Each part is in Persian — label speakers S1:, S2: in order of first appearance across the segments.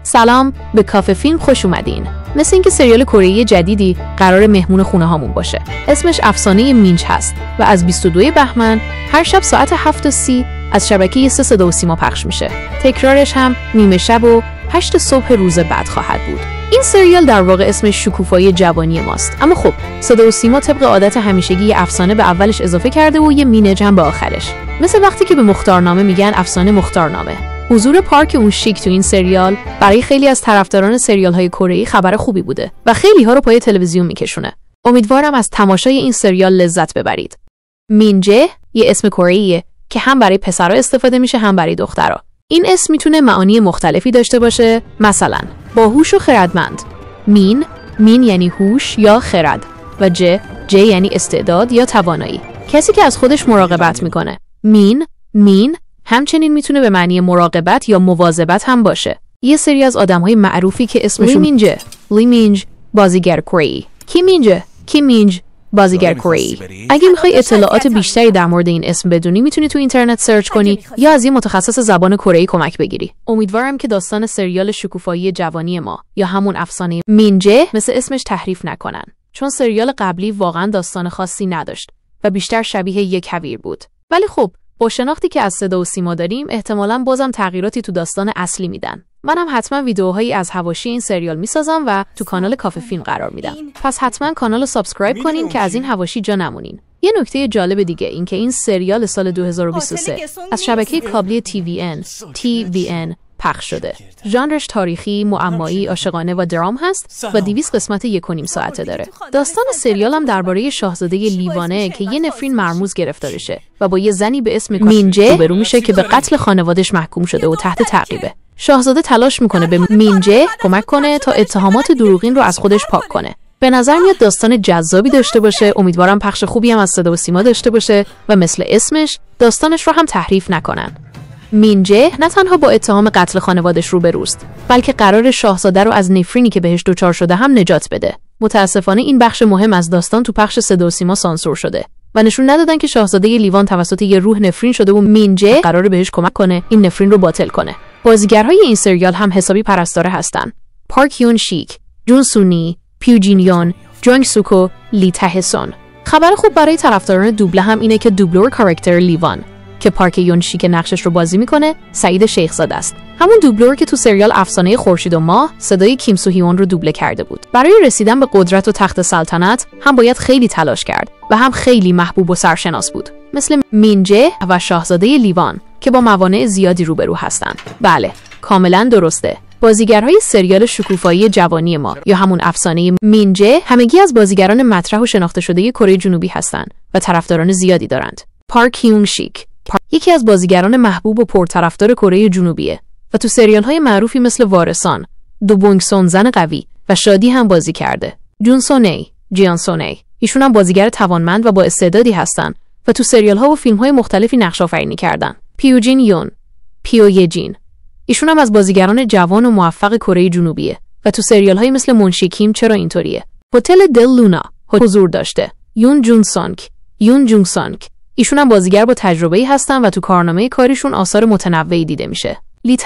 S1: سلام، به کافه فیلم خوش اومدین. مثل اینکه سریال کره‌ای جدیدی قرار مهمون خونه هامون باشه. اسمش افسانه مینج هست و از 22 بهمن هر شب ساعت 7:30 از شبکه 3 صدا و سیما پخش میشه. تکرارش هم نیمه شب و 8 صبح روز بعد خواهد بود. این سریال در واقع اسمش شکوفایی جوانی ماست، اما خب صدا و سیما طبق عادت همیشگی افسانه به اولش اضافه کرده و یه مینج هم به آخرش. مثل وقتی که به مختارنامه میگن افسانه مختارنامه. حضور پارک اون شیک تو این سریال برای خیلی از طرفداران سریال‌های کره‌ای خبر خوبی بوده و خیلی ها رو پای تلویزیون میکشونه. امیدوارم از تماشای این سریال لذت ببرید. مینجه یه اسم کره‌ایه که هم برای پسرا استفاده میشه هم برای دخترا. این اسم میتونه معانی مختلفی داشته باشه، مثلا باهوش و خردمند. مین یعنی هوش یا خرد و ج یعنی استعداد یا توانایی، کسی که از خودش مراقبت میکنه. مین همچنین میتونه به معنی مراقبت یا مواظبت هم باشه. یه سری از آدم‌های معروفی که اسمشون لی مینج بازیگر کره‌ای، کی مینج بازیگر کره‌ای. اگه میخوای اطلاعات بیشتری در مورد این اسم بدونی میتونی تو اینترنت سرچ کنی یا از یه متخصص زبان کره‌ای کمک بگیری. امیدوارم که داستان سریال شکوفایی جوانی ما یا همون افسانه مینجه مثل اسمش تحریف نکنن، چون سریال قبلی واقعا داستان خاصی نداشت و بیشتر شبیه یک کویر بود. ولی خب با شناختی که از صدا و سیما داریم احتمالاً بازم تغییراتی تو داستان اصلی میدن. منم حتما ویدیوهایی از حواشی این سریال میسازم و تو کانال کافه فیلم قرار میدم. پس حتما کانال رو سابسکرایب کنین که از این حواشی جا نمونین. یه نکته جالب دیگه این که این سریال سال 2023 از شبکه کابلی TVN پخش شده. ژانرش تاریخی، معمایی، عاشقانه و درام هست و 200 قسمت 1.5 ساعته داره. داستان سریال هم درباره شاهزاده لیوانه که یه نفرین مرموز گرفتارشه و با یه زنی به اسم مینجه روبرو میشه که به قتل خانواده‌اش محکوم شده و تحت تعقیبه. شاهزاده تلاش میکنه به مینجه کمک کنه تا اتهامات دروغین رو از خودش پاک کنه. به نظر میاد داستان جذابی داشته باشه. امیدوارم پخش خوبی هم از صدا و سیما داشته باشه و مثل اسمش داستانش رو هم تحریف نکنن. مینجه نه تنها با اتهام قتل خانوادش روبروست، بلکه قرار شاهزاده رو از نفرینی که بهش دچار شده هم نجات بده. متاسفانه این بخش مهم از داستان تو پخش صدا و سیما سانسور شده و نشون ندادن که شاهزاده لیوان توسط یه روح نفرین شده و مینجه قراره بهش کمک کنه این نفرین رو باطل کنه. بازیگرهای این سریال هم حسابی پرستاره هستن. پارک یون شیک، جون سونی، پیو جین یون، جونگ سوکو، لی ته سون. خبر خوب برای طرفداران دوبله هم اینه که دوبلور کاراکتر لیوان که پارک یون شیک نقشش رو بازی میکنه سعید شیخزاده است. همون دوبلور که تو سریال افسانه خورشید و ماه صدای کیم سو هیون رو دوبله کرده بود. برای رسیدن به قدرت و تخت سلطنت هم باید خیلی تلاش کرد و هم خیلی محبوب و سرشناس بود، مثل مینجه و شاهزاده لیوان که با موانع زیادی روبرو هستن. بله، کاملا درسته. بازیگرهای سریال شکوفایی جوانی ما یا همون افسانه مینجه همگی از بازیگران مطرح و شناخته شده کره جنوبی هستن و طرفداران زیادی دارند. پارک یون شیک یکی از بازیگران محبوب و پرطرفدار کره جنوبیه و تو سریال‌های معروفی مثل وارثان، دو بونگ سون زن قوی و شادی هم بازی کرده. جیان سونی ایشون هم بازیگر توانمند و با استعدادی هستن و تو سریال‌ها و فیلم‌های مختلفی نقش آفرینی کردن. پیو یجین ایشون هم از بازیگران جوان و موفق کره جنوبیه و تو سریال‌های مثل منشی کیم چرا اینطوریه، هتل دل لونا حضور داشته. یون جونگ سانگ ایشون هم بازیگر با تجربه‌ای هستن و تو کارنامه کاریشون آثار متنوعی دیده میشه. لی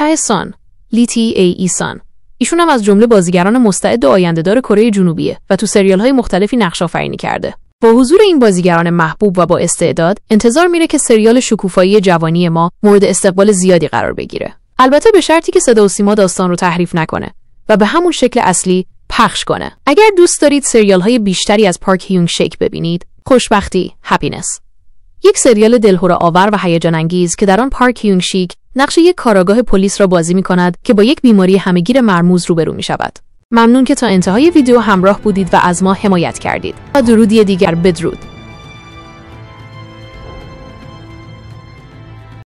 S1: تی سان ایشون هم از جمله بازیگران مستعد و آینده‌دار کره جنوبیه و تو سریال‌های مختلفی نقش آفرینی کرده. با حضور این بازیگران محبوب و با استعداد انتظار میره که سریال شکوفایی جوانی ما مورد استقبال زیادی قرار بگیره. البته به شرطی که صدا و سیما داستان رو تحریف نکنه و به همون شکل اصلی پخش کنه. اگر دوست دارید سریال‌های بیشتری از پارک هیونگ شیک ببینید، خوشبختی، هپینس، یک سریال دلهره آور و هیجان انگیز که در آن پارک یون شیک نقش یک کاراگاه پلیس را بازی می‌کند که با یک بیماری همه‌گیر مرموز روبرو می‌شود. ممنون که تا انتهای ویدیو همراه بودید و از ما حمایت کردید. تا درودی دیگر، بدرود.